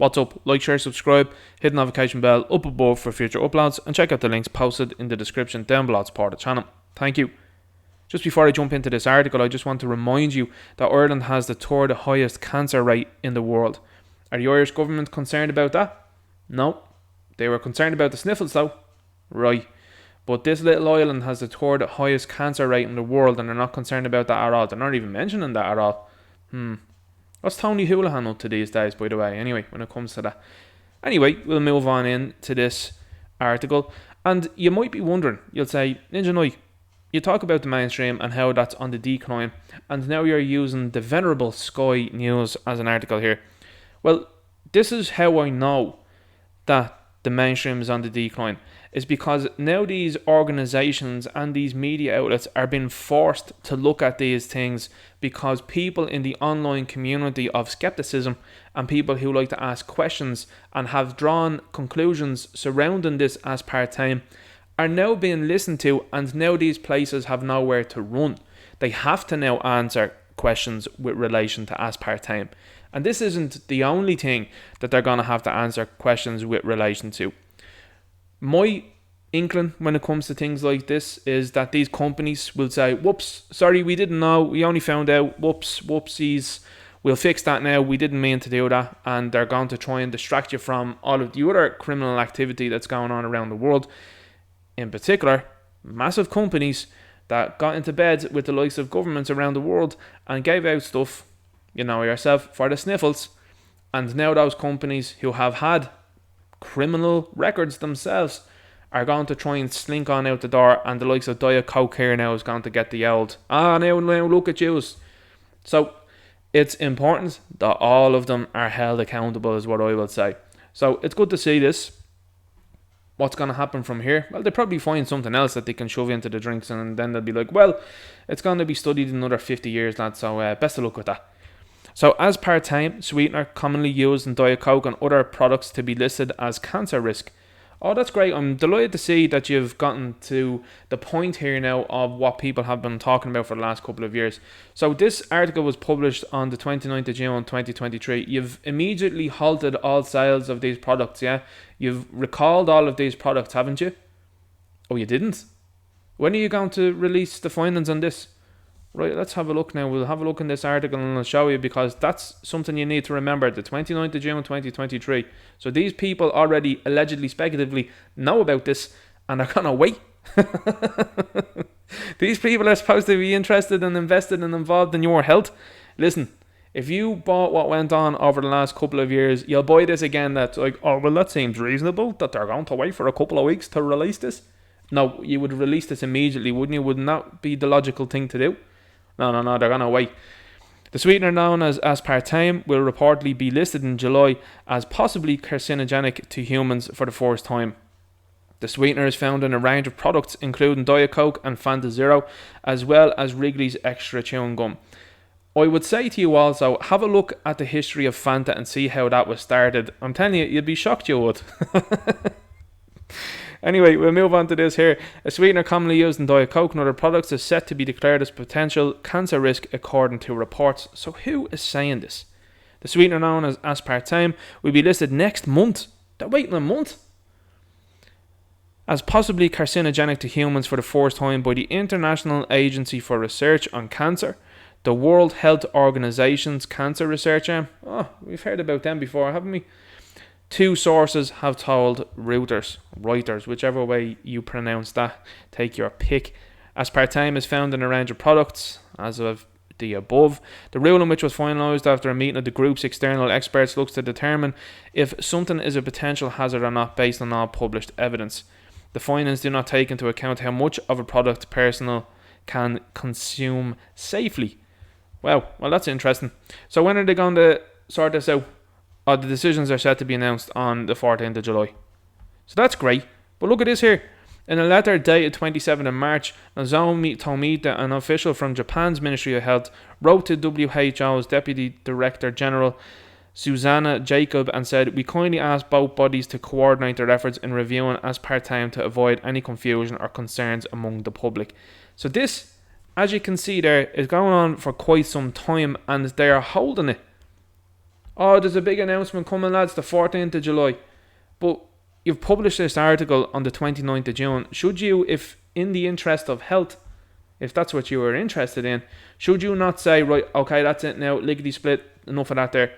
What's up? Like, share, subscribe, hit the notification bell up above for future uploads, and check out the links posted in the description down below to support the channel. Thank you. Just before I jump into this article, I just want to remind you that Ireland has the third highest cancer rate in the world. Are the Irish government concerned about that? No. They were concerned about the sniffles though. Right. But this little island has the third highest cancer rate in the world, and they're not concerned about that at all. They're not even mentioning that at all. What's Tony Houlihan up to these days, by the way, anyway, when it comes to that? Anyway, we'll move on into this article. And you might be wondering, you'll say, Ninja Knight, you talk about the mainstream and how that's on the decline, and now you're using the venerable Sky News as an article here. Well, this is how I know that the mainstream is on the decline. Is because now these organisations and these media outlets are being forced to look at these things because people in the online community of skepticism and people who like to ask questions and have drawn conclusions surrounding this aspartame are now being listened to, and now these places have nowhere to run. They have to now answer questions with relation to aspartame. And this isn't the only thing that they're going to have to answer questions with relation to. My inkling when it comes to things like this is that these companies will say, whoops, sorry, we didn't know, we only found out, whoopsies, we'll fix that now, we didn't mean to do that, and they're going to try and distract you from all of the other criminal activity that's going on around the world. In particular, massive companies that got into bed with the likes of governments around the world and gave out stuff, you know yourself, for the sniffles, and now those companies who have had criminal records themselves are going to try and slink on out the door, and the likes of Diet Coke here now is going to get the old, now look at yous. So it's important that all of them are held accountable, is what I will say. So it's good to see this. What's going to happen from here? Well, they'll probably find something else that they can shove into the drinks, and then they'll be like, well, it's going to be studied in another 50 years, lad, so best of luck with that. So aspartame, sweetener commonly used in Diet Coke and other products to be listed as cancer risk. Oh, that's great. I'm delighted to see that you've gotten to the point here now of what people have been talking about for the last couple of years. So this article was published on the 29th of June 2023. You've immediately halted all sales of these products, yeah? You've recalled all of these products, haven't you? Oh, you didn't? When are you going to release the findings on this? Right, let's have a look now. We'll have a look in this article and I'll show you, because that's something you need to remember. The 29th of June 2023. So these people already allegedly, speculatively know about this and are going to wait. These people are supposed to be interested and invested and involved in your health. Listen, if you bought what went on over the last couple of years, you'll buy this again. That's like, oh, well, that seems reasonable that they're going to wait for a couple of weeks to release this. No, you would release this immediately, wouldn't you? Wouldn't that be the logical thing to do? No, they're going to wait. The sweetener known as aspartame will reportedly be listed in July as possibly carcinogenic to humans for the first time. The sweetener is found in a range of products including Diet Coke and Fanta Zero, as well as Wrigley's Extra Chewing Gum. I would say to you also, have a look at the history of Fanta and see how that was started. I'm telling you, you'd be shocked you would. Anyway, we'll move on to this here. A sweetener commonly used in Diet Coke and other products is set to be declared as potential cancer risk according to reports. So who is saying this? The sweetener known as aspartame will be listed next month. They're waiting a month. As possibly carcinogenic to humans for the first time by the International Agency for Research on Cancer, the World Health Organization's cancer research arm. Oh, we've heard about them before, haven't we? Two sources have told Reuters, whichever way you pronounce that, take your pick. Aspartame is found in a range of products, as of the above. The ruling, which was finalised after a meeting of the group's external experts, looks to determine if something is a potential hazard or not based on all published evidence. The findings do not take into account how much of a product personnel can consume safely. Well, that's interesting. So when are they going to sort this out? The decisions are set to be announced on the 14th of July. So that's great. But look at this here. In a letter dated 27th of March, Nozomi Tomita, an official from Japan's Ministry of Health, wrote to WHO's Deputy Director General Susanna Jacob and said, "We kindly ask both bodies to coordinate their efforts in reviewing aspartame to avoid any confusion or concerns among the public." So this, as you can see there, is going on for quite some time and they are holding it. Oh, there's a big announcement coming, lads, the 14th of July. But you've published this article on the 29th of June. Should you, if in the interest of health, if that's what you are interested in, should you not say, right, okay, that's it now, lickety split, enough of that there?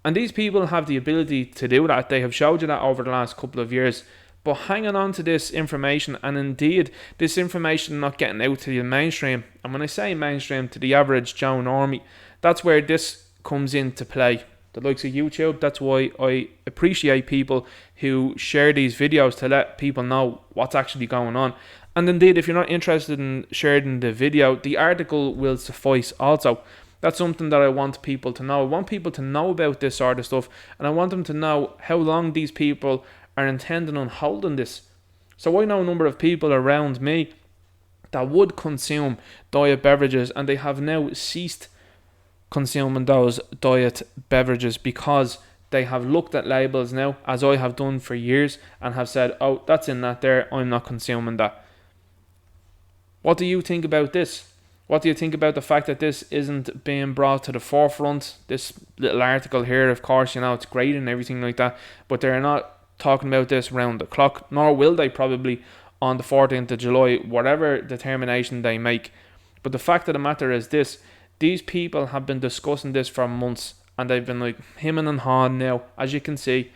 And these people have the ability to do that. They have showed you that over the last couple of years. But hanging on to this information, and indeed this information not getting out to the mainstream, and when I say mainstream, to the average Joe Normie, that's where this comes into play. The likes of YouTube, that's why I appreciate people who share these videos to let people know what's actually going on. And indeed, if you're not interested in sharing the video, the article will suffice also. That's something that I want people to know. I want people to know about this sort of stuff, and I want them to know how long these people are intending on holding this. So I know a number of people around me that would consume diet beverages, and they have now ceased consuming those diet beverages because they have looked at labels now, as I have done for years, and have said, oh, that's in that there, I'm not consuming that. What do you think about this? What do you think about the fact that this isn't being brought to the forefront? This little article here, of course, it's great and everything like that, but they're not talking about this round the clock, nor will they probably on the 14th of July, whatever determination they make. But the fact of the matter is this: these people have been discussing this for months, and they've been like hemming and hawing now, as you can see,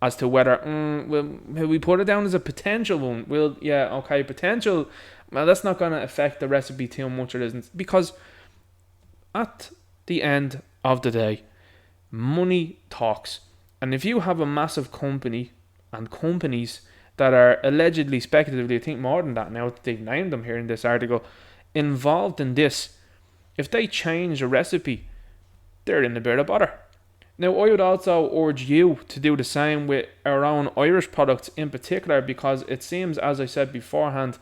as to whether will we put it down as a potential one? Potential. Well, that's not going to affect the recipe too much, it isn't, because at the end of the day, money talks. And if you have a massive company and companies that are allegedly, speculatively, I think more than that now, they've named them here in this article, involved in this, if they change a recipe, they're in a bit of bother. Now, I would also urge you to do the same with our own Irish products in particular, because it seems, as I said beforehand,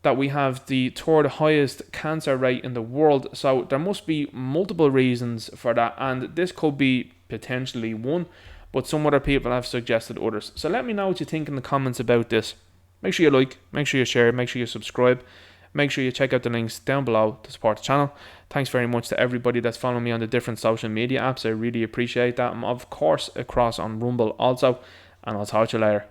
that we have the third highest cancer rate in the world. So there must be multiple reasons for that, and this could be potentially one, but some other people have suggested others. So let me know what you think in the comments about this. Make sure you like, make sure you share, make sure you subscribe, make sure you check out the links down below to support the channel. Thanks very much to everybody that's following me on the different social media apps. I really appreciate that. I'm of course across on Rumble also, and I'll talk to you later.